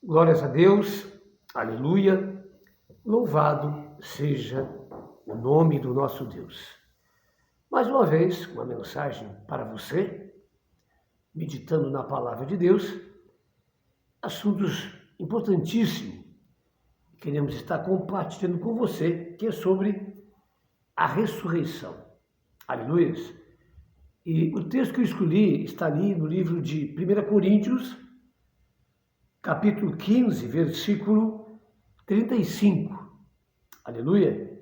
Glórias a Deus, aleluia, louvado seja o nome do nosso Deus. Mais uma vez, uma mensagem para você, meditando na palavra de Deus, assuntos importantíssimos que queremos estar compartilhando com você, que é sobre a ressurreição. Aleluia. E o texto que eu escolhi está ali no livro de 1 Coríntios, capítulo 15, versículo 35. Aleluia.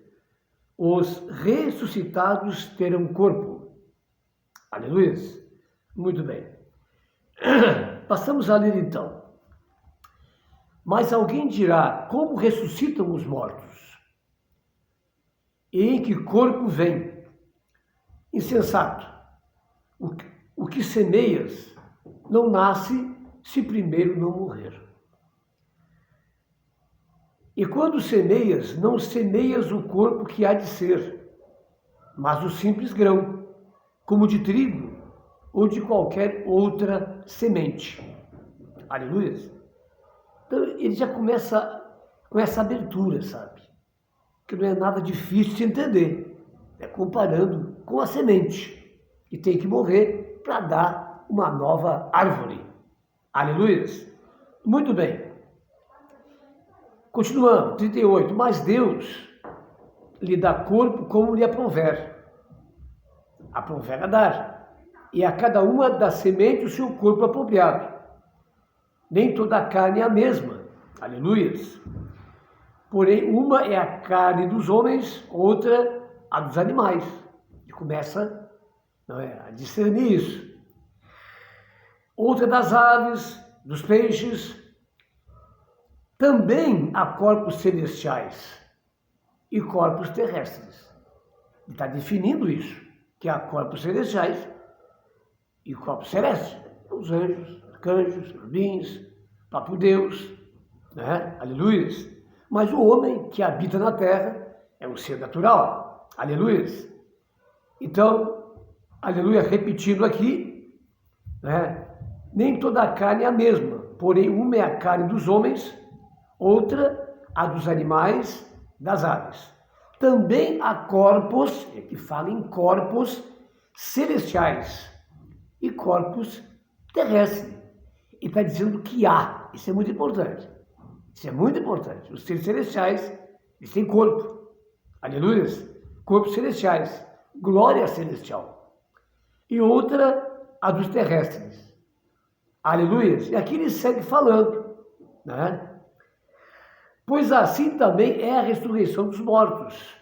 Os ressuscitados terão corpo. Aleluia. Muito bem. Passamos a ler então. Mas alguém dirá, como ressuscitam os mortos? E em que corpo vem? Insensato. O que semeias não nasce se primeiro não morrer. E quando semeias, não semeias o corpo que há de ser, mas o simples grão, como de trigo ou de qualquer outra semente. Aleluia. Então ele já começa com essa abertura, sabe? Que não é nada difícil de entender. É comparando com a semente, que tem que morrer para dar uma nova árvore. Aleluia. Muito bem. Continuando, 38. Mas Deus lhe dá corpo como lhe aprouver. Aprouver a dar. E a cada uma da semente o seu corpo apropriado. Nem toda a carne é a mesma. Aleluia. Porém, uma é a carne dos homens, outra a dos animais. E começa a discernir isso. Outra das aves, dos peixes. Também há corpos celestiais e corpos terrestres. Ele está definindo isso, que há corpos celestiais e corpos celestes. Os anjos, arcanjos, querubins, próprio Deus, aleluia. Mas o homem que habita na terra é um ser natural, aleluia. Então, aleluia, repetindo aqui, nem toda a carne é a mesma, porém uma é a carne dos homens, outra a dos animais, das aves. Também há corpos, que fala em corpos celestiais e corpos terrestres. E está dizendo que há, isso é muito importante. Isso é muito importante. Os seres celestiais, eles têm corpo. Aleluia. Corpos celestiais. Glória celestial. E outra, a dos terrestres. Aleluia. E aqui ele segue falando, Pois assim também é a ressurreição dos mortos.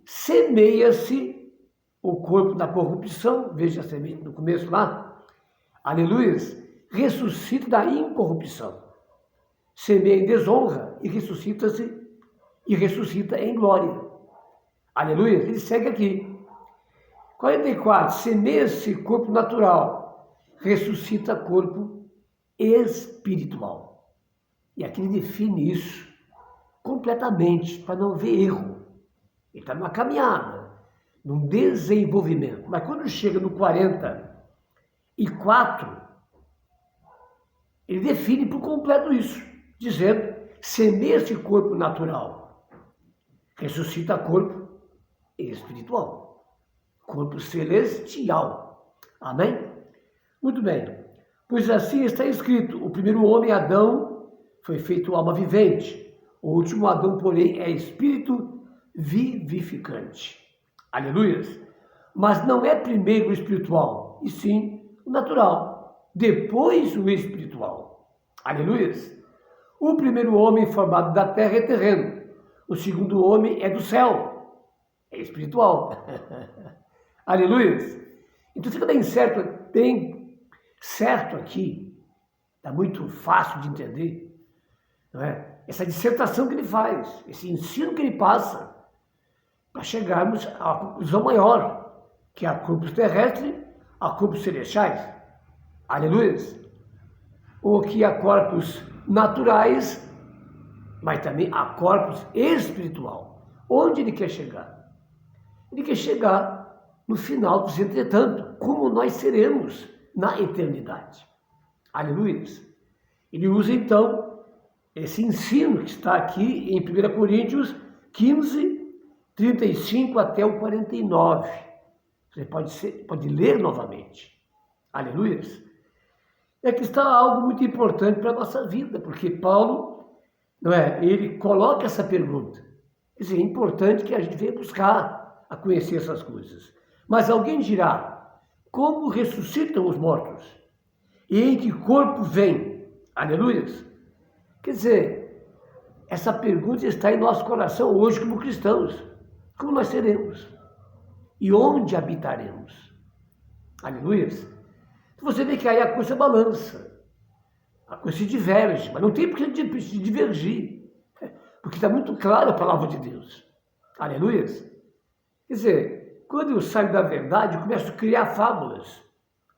Semeia-se o corpo da corrupção, veja a semente no começo lá, aleluia, ressuscita da incorrupção. Semeia em desonra e ressuscita em glória. Aleluia, ele segue aqui. 44, semeia-se corpo natural, ressuscita corpo espiritual. E aqui ele define isso completamente, para não ver erro. Ele está numa caminhada, num desenvolvimento. Mas quando chega no 44, ele define por completo isso, dizendo, semeia-se corpo natural, ressuscita corpo espiritual, corpo celestial. Amém? Muito bem. Pois assim está escrito, o primeiro homem, Adão, foi feito alma vivente. O último Adão, porém, é espírito vivificante. Aleluia! Mas não é primeiro o espiritual, e sim o natural. Depois o espiritual. Aleluia! O primeiro homem formado da terra é terreno. O segundo homem é do céu. É espiritual. Aleluia! Então fica bem certo aqui. Está muito fácil de entender. Não é? Essa dissertação que ele faz, esse ensino que ele passa, para chegarmos à conclusão maior, que há corpos terrestres, há corpos celestiais, aleluia, ou que há corpos naturais, mas também há corpos espiritual. Onde ele quer chegar? Ele quer chegar no final dos entretanto, como nós seremos na eternidade, aleluia. Ele usa então esse ensino que está aqui em 1 Coríntios 15, 35 até o 49. Você pode ler novamente. Aleluia. É que está algo muito importante para a nossa vida, porque Paulo, ele coloca essa pergunta. Quer dizer, é importante que a gente venha buscar a conhecer essas coisas. Mas alguém dirá, como ressuscitam os mortos? E em que corpo vem? Aleluia. Quer dizer, essa pergunta está em nosso coração hoje como cristãos. Como nós seremos? E onde habitaremos? Aleluia. Você vê que aí a coisa balança, a coisa se diverge, mas não tem por que se divergir, porque está muito claro a palavra de Deus. Aleluia. Quer dizer, quando eu saio da verdade, eu começo a criar fábulas,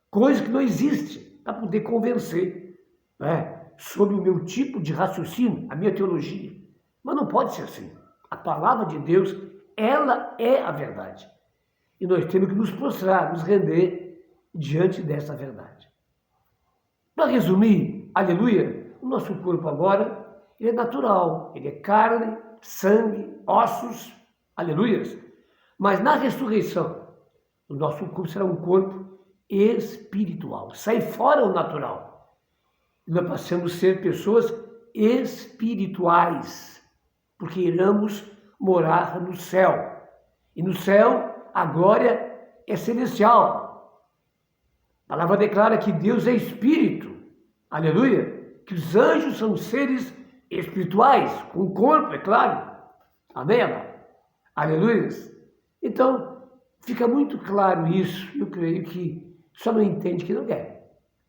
coisas que não existem, para poder convencer, sobre o meu tipo de raciocínio, a minha teologia. Mas não pode ser assim. A palavra de Deus, ela é a verdade. E nós temos que nos prostrar, nos render diante dessa verdade. Para resumir, aleluia, o nosso corpo agora, ele é natural, ele é carne, sangue, ossos, aleluia. Mas na ressurreição, o nosso corpo será um corpo espiritual, sai fora o natural. E nós passamos a ser pessoas espirituais, porque iremos morar no céu. E no céu, a glória é celestial. A palavra declara que Deus é espírito, aleluia, que os anjos são seres espirituais, com corpo, é claro, amém, aleluia. Então, fica muito claro isso, eu creio que só não entende que não quer.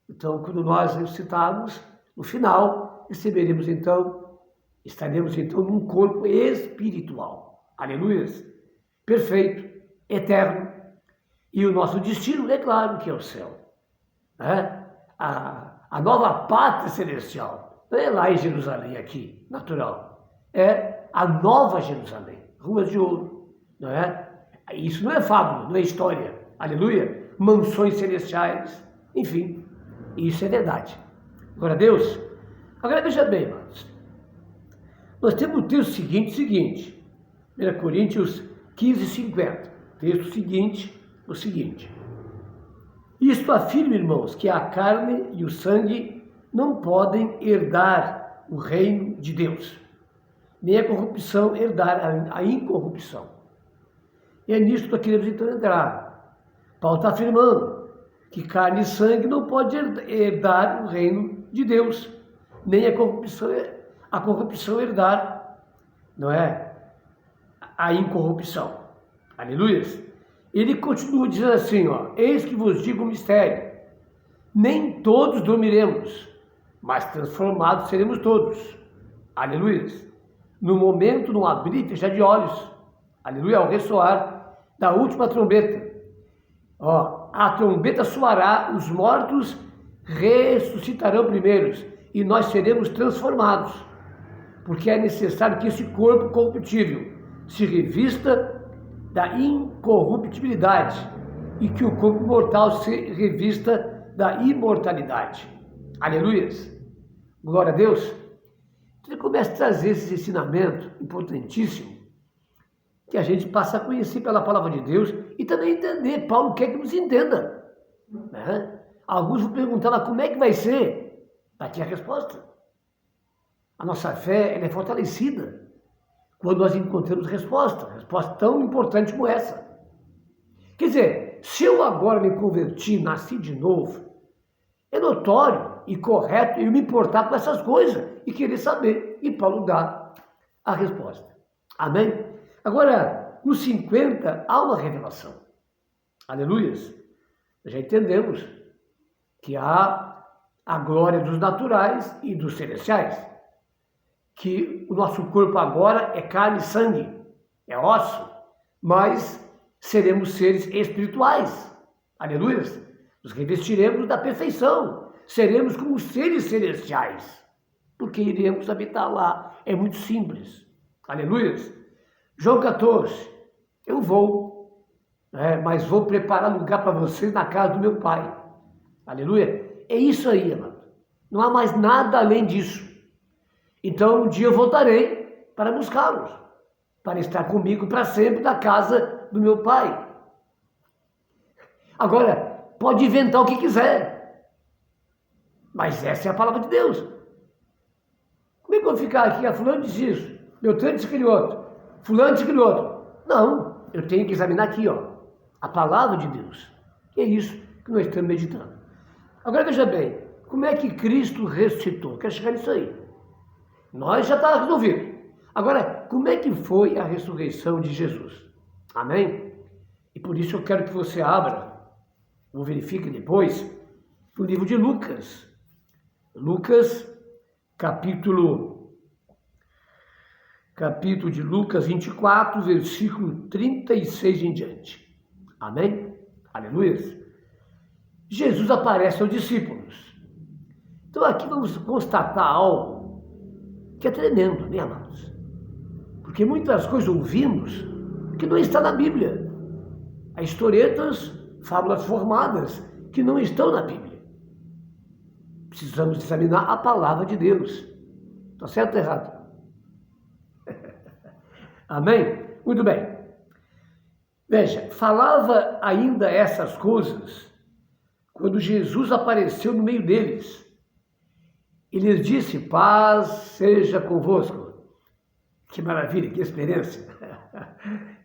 Então, quando nós ressuscitarmos, no final, estaremos então num corpo espiritual, aleluia, perfeito, eterno, e o nosso destino, é claro, que é o céu. A nova pátria celestial, não é lá em Jerusalém, aqui, natural, é a nova Jerusalém, ruas de ouro, não é? Isso não é fábula, não é história, aleluia, mansões celestiais, enfim, isso é verdade. Agora veja bem, irmãos, nós temos o texto seguinte, 1 Coríntios 15, 50, texto seguinte, o seguinte: isto afirma, irmãos, que a carne e o sangue não podem herdar o reino de Deus, nem a corrupção herdar a incorrupção. E é nisso que nós queremos então entrar. Paulo está afirmando que carne e sangue não podem herdar o reino de Deus, nem a corrupção herdar, não é? A incorrupção. Aleluia. Ele continua dizendo assim, eis que vos digo um mistério, nem todos dormiremos, mas transformados seremos todos, aleluia, no momento, no abrir e fechar de olhos, aleluia, ao ressoar da última trombeta, a trombeta soará, os mortos ressuscitarão primeiros, e nós seremos transformados, porque é necessário que esse corpo corruptível se revista da incorruptibilidade e que o corpo mortal se revista da imortalidade. Aleluia! Glória a Deus! Então ele começa a trazer esse ensinamento importantíssimo que a gente passa a conhecer pela palavra de Deus e também entender. Paulo quer que nos entenda. Alguns vão perguntar, mas como é que vai ser? Está aqui a resposta. A nossa fé ela é fortalecida quando nós encontramos resposta tão importante como essa. Quer dizer, se eu agora me converti, nasci de novo, é notório e correto eu me importar com essas coisas e querer saber. E Paulo dá a resposta. Amém? Agora, no 50, há uma revelação. Aleluias. Já entendemos que há a glória dos naturais e dos celestiais. Que o nosso corpo agora é carne e sangue, é osso, mas seremos seres espirituais. Aleluia! Nos revestiremos da perfeição, seremos como seres celestiais, porque iremos habitar lá. É muito simples. Aleluia! João 14, eu vou, mas vou preparar lugar para vocês na casa do meu Pai. Aleluia! É isso aí, amado. Não há mais nada além disso. Então um dia eu voltarei para buscá-los, para estar comigo para sempre na casa do meu Pai. Agora, pode inventar o que quiser, mas essa é a palavra de Deus. Como é que eu vou ficar aqui? Fulano disse isso, Beltrano disse aquele outro, fulano disse aquele outro. Não, eu tenho que examinar aqui, a palavra de Deus. E é isso que nós estamos meditando. Agora veja bem, como é que Cristo ressuscitou? Quero chegar nisso aí. Nós já está resolvido. Agora, como é que foi a ressurreição de Jesus? Amém? E por isso eu quero que você abra, ou verifique depois, o livro de Lucas. Lucas, capítulo de Lucas 24, versículo 36 em diante. Amém? Aleluia. Jesus aparece aos discípulos. Então aqui vamos constatar algo que é tremendo, né, amados? Porque muitas coisas ouvimos que não está na Bíblia. Há historietas, fábulas formadas que não estão na Bíblia. Precisamos examinar a palavra de Deus. Está certo ou errado? Amém? Muito bem. Veja, falava ainda essas coisas quando Jesus apareceu no meio deles. Ele lhes disse: paz seja convosco. Que maravilha, que experiência.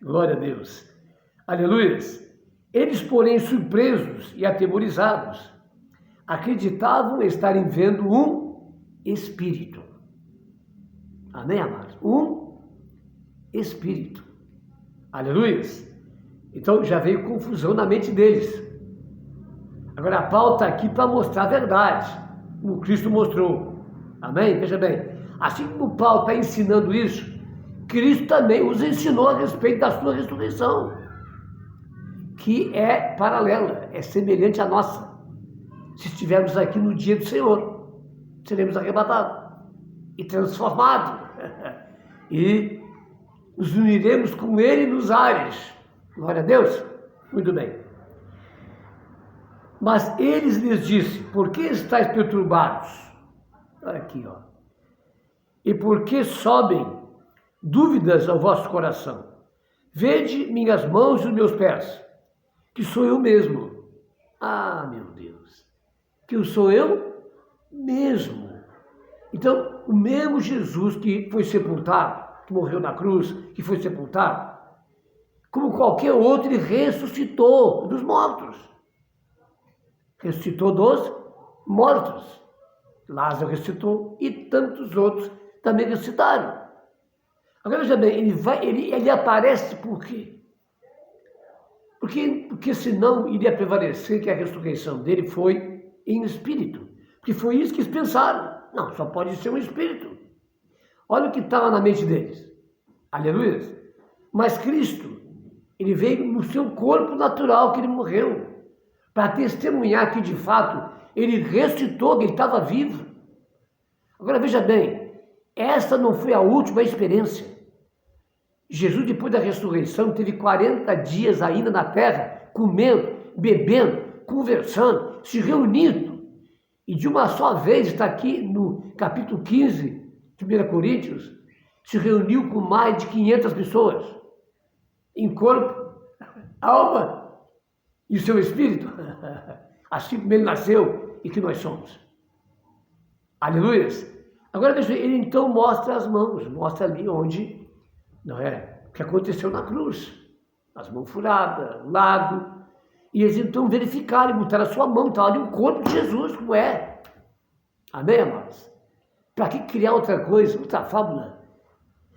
Glória a Deus. Aleluia. Eles, porém, surpresos e atemorizados, acreditavam estarem vendo um espírito. Amém, amados? Um espírito. Aleluia. Então já veio confusão na mente deles. Agora a pauta aqui para mostrar a verdade, como Cristo mostrou. Amém? Veja bem, assim como Paulo está ensinando isso, Cristo também os ensinou a respeito da sua ressurreição, que é paralela, é semelhante à nossa. Se estivermos aqui no dia do Senhor, seremos arrebatados e transformados e nos uniremos com Ele nos ares. Glória a Deus. Muito bem. Mas eles lhes disse: por que estáis perturbados? Olha aqui, E por que sobem dúvidas ao vosso coração? Vede minhas mãos e os meus pés, que sou eu mesmo. Ah, meu Deus, que sou eu mesmo. Então, o mesmo Jesus que foi sepultado, que morreu na cruz, que foi sepultado, como qualquer outro, ele ressuscitou dos mortos. Ressuscitou dos mortos. Lázaro ressuscitou e tantos outros também ressuscitaram. Agora veja bem, ele aparece por quê? Porque senão iria prevalecer que a ressurreição dele foi em espírito. Porque foi isso que eles pensaram. Não, só pode ser um espírito. Olha o que estava na mente deles. Aleluia. Mas Cristo, ele veio no seu corpo natural, que ele morreu, para testemunhar que de fato ele ressuscitou, que ele estava vivo. Agora veja bem, essa não foi a última experiência. Jesus, depois da ressurreição, teve 40 dias ainda na terra, comendo, bebendo, conversando, se reunindo. E de uma só vez, está aqui no capítulo 15 de 1 Coríntios, se reuniu com mais de 500 pessoas, em corpo, alma e o seu espírito, assim como ele nasceu e que nós somos. Aleluia! Agora veja, ele então mostra as mãos, mostra ali onde, não é, o que aconteceu na cruz, as mãos furadas, o lado, e eles então verificaram e botaram a sua mão, estava ali o corpo de Jesus, como é. Amém, amados? Para que criar outra coisa, outra fábula?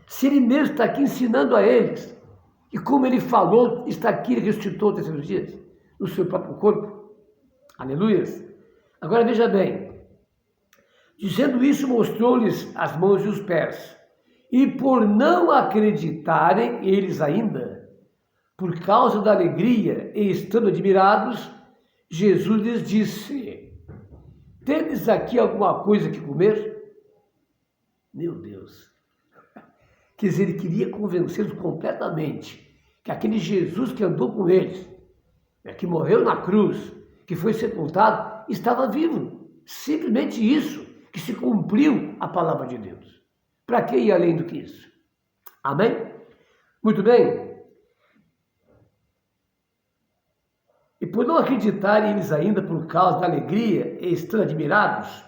Se ele mesmo está aqui ensinando a eles, e como ele falou, está aqui, ele ressuscitou terceiros dias, no seu próprio corpo. Aleluia! Agora veja bem, dizendo isso, mostrou-lhes as mãos e os pés. E por não acreditarem eles ainda, por causa da alegria e estando admirados, Jesus lhes disse: tendes aqui alguma coisa que comer? Meu Deus! Quer dizer, ele queria convencê-los completamente que aquele Jesus que andou com eles, que morreu na cruz, que foi sepultado, estava vivo. Simplesmente isso, que se cumpriu a palavra de Deus. Para que ir além do que isso? Amém? Muito bem. E por não acreditarem eles ainda por causa da alegria e estando admirados,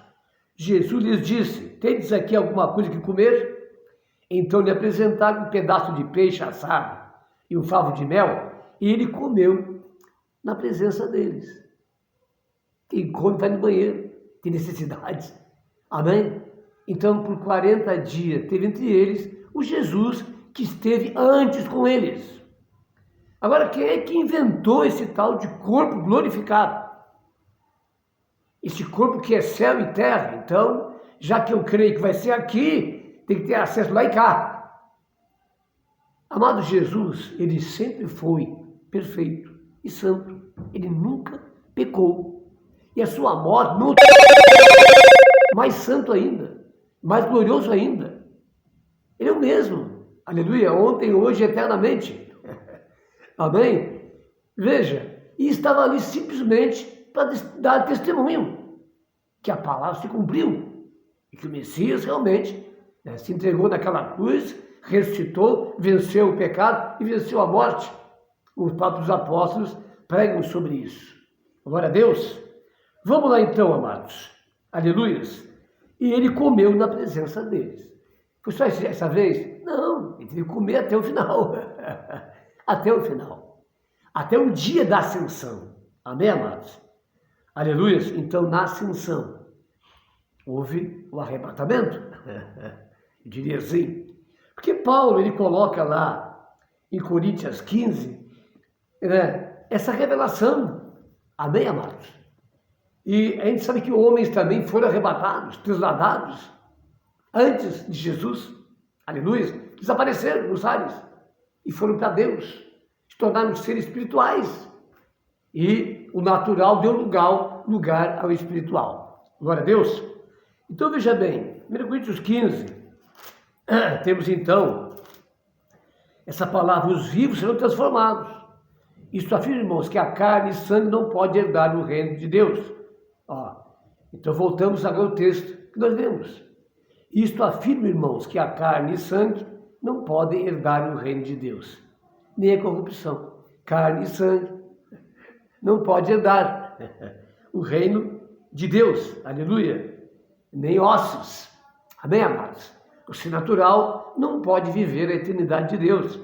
Jesus lhes disse: tendes aqui alguma coisa que comer? Então lhe apresentaram um pedaço de peixe assado e um favo de mel, e ele comeu na presença deles. Quem come vai no banheiro, tem necessidade. Amém? Então, por 40 dias, teve entre eles o Jesus que esteve antes com eles. Agora, quem é que inventou esse tal de corpo glorificado? Esse corpo que é céu e terra. Então, já que eu creio que vai ser aqui, tem que ter acesso lá e cá. Amado Jesus, ele sempre foi perfeito e santo. Ele nunca pecou. E a sua morte não mais santo ainda, mais glorioso ainda. Ele é o mesmo. Aleluia. Ontem, hoje, eternamente. Amém? Veja, e estava ali simplesmente para dar testemunho que a palavra se cumpriu e que o Messias realmente se entregou naquela cruz, ressuscitou, venceu o pecado e venceu a morte. Os próprios apóstolos pregam sobre isso. Glória a Deus. Vamos lá então, amados. Aleluias. E ele comeu na presença deles. Foi só essa vez? Não, ele teve que comer até o final. Até o final. Até o dia da ascensão. Amém, amados? Aleluias. Então, na ascensão, houve o arrebatamento. Eu diria assim. Porque Paulo, ele coloca lá em Coríntios 15, essa revelação. Amém, amados? E a gente sabe que homens também foram arrebatados, trasladados, antes de Jesus. Aleluia. Desapareceram nos ares e foram para Deus. Se tornaram seres espirituais. E o natural deu lugar ao espiritual. Glória a Deus. Então veja bem, 1 Coríntios 15, temos então essa palavra: os vivos serão transformados. Isso afirma, irmãos, que a carne e sangue não pode herdar o reino de Deus. Então voltamos agora ao texto que nós lemos. Isto afirma, irmãos, que a carne e sangue não podem herdar o reino de Deus, nem a corrupção. Carne e sangue não pode herdar o reino de Deus, aleluia, nem ossos. Amém, amados? O ser natural não pode viver a eternidade de Deus.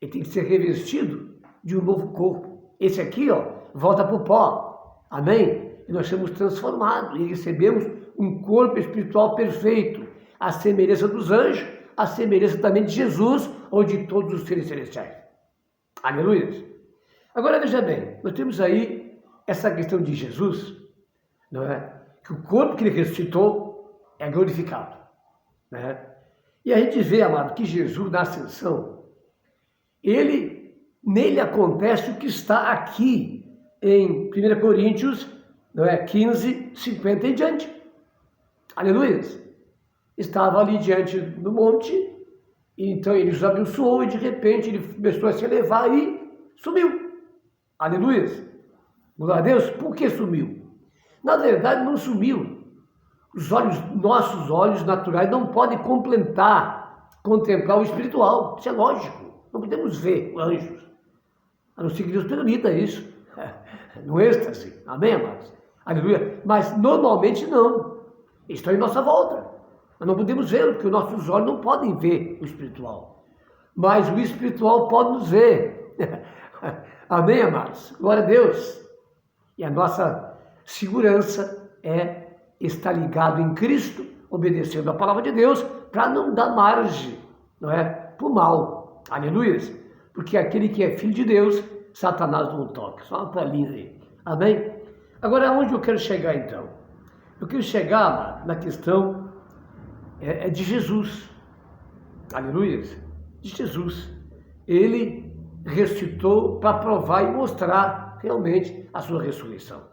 Ele tem que ser revestido de um novo corpo. Esse aqui, volta para o pó. Amém? E nós somos transformados e recebemos um corpo espiritual perfeito, à semelhança dos anjos, à semelhança também de Jesus ou de todos os seres celestiais. Aleluia. Agora veja bem, nós temos aí essa questão de Jesus, não é? Que o corpo que ele ressuscitou é glorificado, né? E a gente vê, amado, que Jesus na ascensão, nele acontece o que está aqui em 1 Coríntios, não é? 15, 50 em diante. Aleluia. Estava ali diante do monte, e então ele os abençoou e de repente ele começou a se elevar e sumiu. Aleluia. Glória a Deus. Por que sumiu? Na verdade não sumiu. Nossos olhos naturais não podem contemplar o espiritual. Isso é lógico. Não podemos ver anjos. A não ser que Deus permita isso. No êxtase. Amém, amados? Aleluia. Mas normalmente não. Estão em nossa volta. Nós não podemos vê-lo, porque os nossos olhos não podem ver o espiritual. Mas o espiritual pode nos ver. Amém, amados? Glória a Deus. E a nossa segurança é estar ligado em Cristo, obedecendo a palavra de Deus, para não dar margem, não é? Para o mal. Aleluia. Porque aquele que é filho de Deus, Satanás não toca. Só uma palhinha aí. Amém? Agora, onde eu quero chegar então? Eu quero chegar na questão de Jesus. Aleluia. De Jesus. Ele ressuscitou para provar e mostrar realmente a sua ressurreição.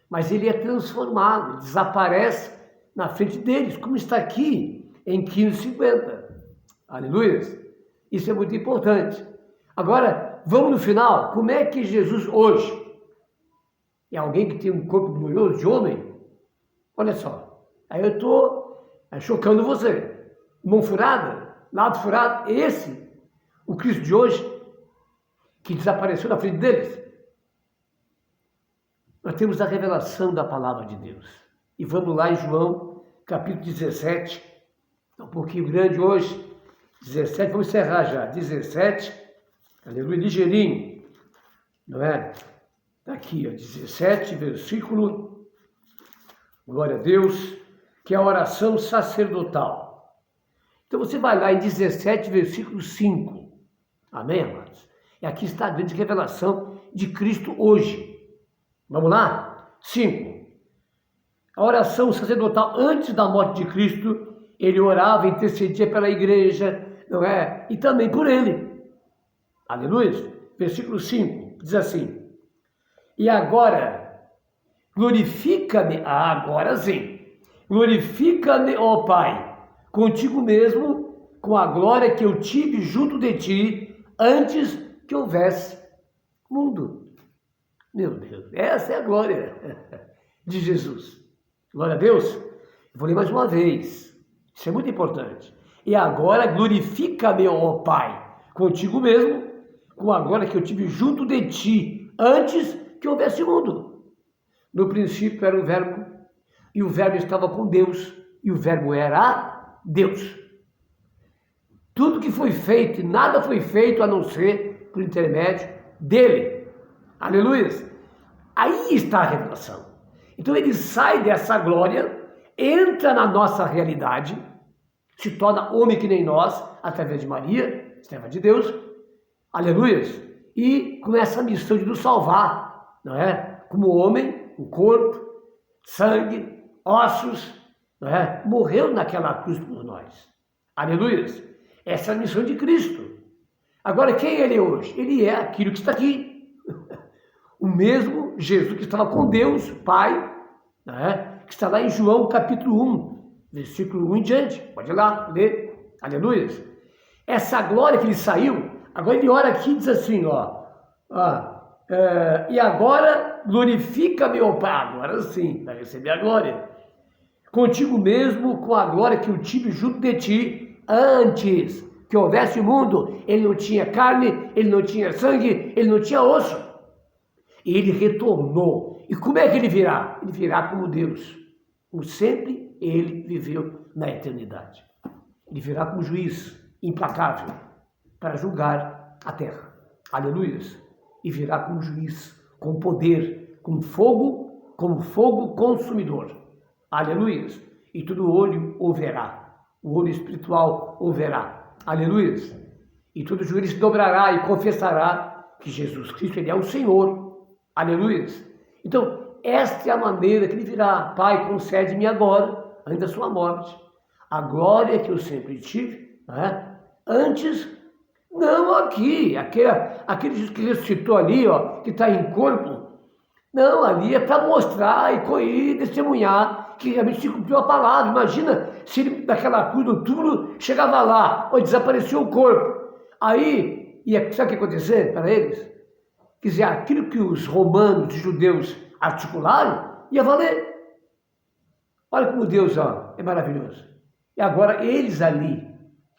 Mas ele é transformado, ele desaparece na frente deles, como está aqui em 15:50. Aleluia. Isso é muito importante. Agora, vamos no final. Como é que Jesus hoje é alguém que tem um corpo glorioso de homem? Olha só, aí eu estou chocando você. mão furada, lado furado, esse, o Cristo de hoje, que desapareceu na frente deles. Nós temos a revelação da palavra de Deus. E vamos lá em João, capítulo 17, um pouquinho grande hoje, 17, vamos encerrar já, 17, aleluia, ligeirinho, não é? Está aqui, ó, 17, versículo, glória a Deus, que é a oração sacerdotal. Então você vai lá em 17, versículo 5, amém, amados? E aqui está a grande revelação de Cristo hoje. Vamos lá? 5. A oração sacerdotal antes da morte de Cristo, ele orava e intercedia pela igreja, não é? E também por ele. Aleluia. Versículo 5, diz assim: e agora, glorifica-me, agora sim, glorifica-me, ó Pai, contigo mesmo, com a glória que eu tive junto de ti, antes que houvesse mundo. Meu Deus, essa é a glória de Jesus. Glória a Deus. Eu vou ler mais uma vez. Isso é muito importante. E agora glorifica-me, ó Pai, contigo mesmo, com a glória que eu tive junto de ti, antes que houvesse mundo. No princípio era o Verbo, e o Verbo estava com Deus, e o Verbo era Deus. Tudo que foi feito, nada foi feito a não ser por intermédio dele. Aleluia. Aí está a revelação. Então ele sai dessa glória, entra na nossa realidade, se torna homem que nem nós, através de Maria, serva de Deus, aleluia, e começa a missão de nos salvar, não é? Como homem, um corpo, sangue, ossos, não é? Morreu naquela cruz por nós, aleluia. Essa é a missão de Cristo. Agora, quem ele é hoje? Ele é aquilo que está aqui. O mesmo Jesus que estava com Deus, Pai, né? Que está lá em João capítulo 1, versículo 1 em diante. Pode ir lá, ler. Aleluia. Essa glória que ele saiu, agora ele ora aqui e diz assim, e agora glorifica-me, ó Pai. Agora sim, vai receber a glória. Contigo mesmo, com a glória que eu tive junto de ti, antes que houvesse mundo. Ele não tinha carne, ele não tinha sangue, ele não tinha osso. E ele retornou. E como é que ele virá? Ele virá como Deus. Como sempre ele viveu na eternidade. Ele virá como juiz implacável para julgar a terra. Aleluia. E virá como juiz, com poder, como fogo consumidor. Aleluia. E todo olho o verá. O olho espiritual o verá. Aleluia. E todo joelho se dobrará e confessará que Jesus Cristo, ele é o Senhor. Aleluia. Então, esta é a maneira que ele virá. Pai, concede-me agora, antes da sua morte, a glória que eu sempre tive, né? Antes, não aqui, aquele Jesus que ressuscitou ali, que está em corpo. Não, ali é para mostrar e testemunhar que realmente se cumpriu a palavra. Imagina se ele, daquela cruz do túmulo, chegava lá, onde desapareceu o corpo. Aí, sabe o que ia acontecer para eles? Quer dizer, aquilo que os romanos, os judeus articularam, ia valer. Olha como Deus é maravilhoso. E agora eles ali,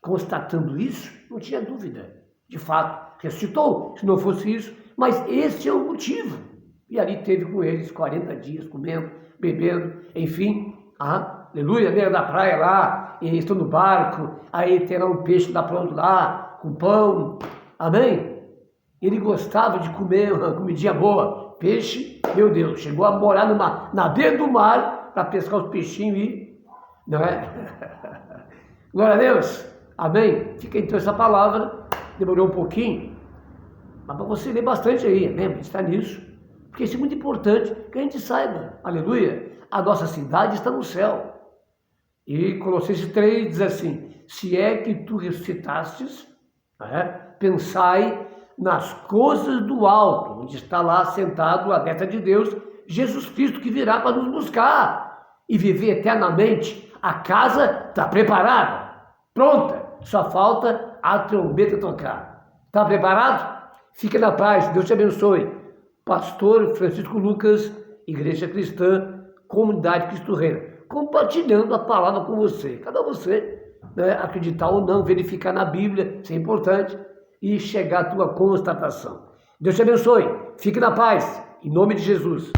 constatando isso, não tinha dúvida. De fato, ressuscitou, se não fosse isso, mas esse é o motivo. E ali teve com eles 40 dias, comendo, bebendo, enfim, aleluia, beira da praia lá, e estão no barco, aí tem lá um peixe lá pronto lá, com pão, amém? Ele gostava de comer uma comidinha boa, peixe, meu Deus, chegou a morar na beira do mar para pescar os peixinhos e, não é? Glória a Deus, amém? Fica então essa palavra, demorou um pouquinho, mas para você ler bastante aí, amém? A gente está nisso, porque isso é muito importante, que a gente saiba, aleluia, a nossa cidade está no céu. E Colossenses 3 diz assim, se é que tu ressuscitastes, pensai nas coisas do alto, onde está lá sentado à destra de Deus, Jesus Cristo, que virá para nos buscar e viver eternamente. A casa está preparada, pronta, só falta a trombeta tocar. Está preparado? Fique na paz, Deus te abençoe. Pastor Francisco Lucas, Igreja Cristã, Comunidade Cristo Reino, compartilhando a palavra com você. Cada você né, acreditar ou não, verificar na Bíblia, isso é importante, e chegar à tua constatação. Deus te abençoe, fique na paz, em nome de Jesus.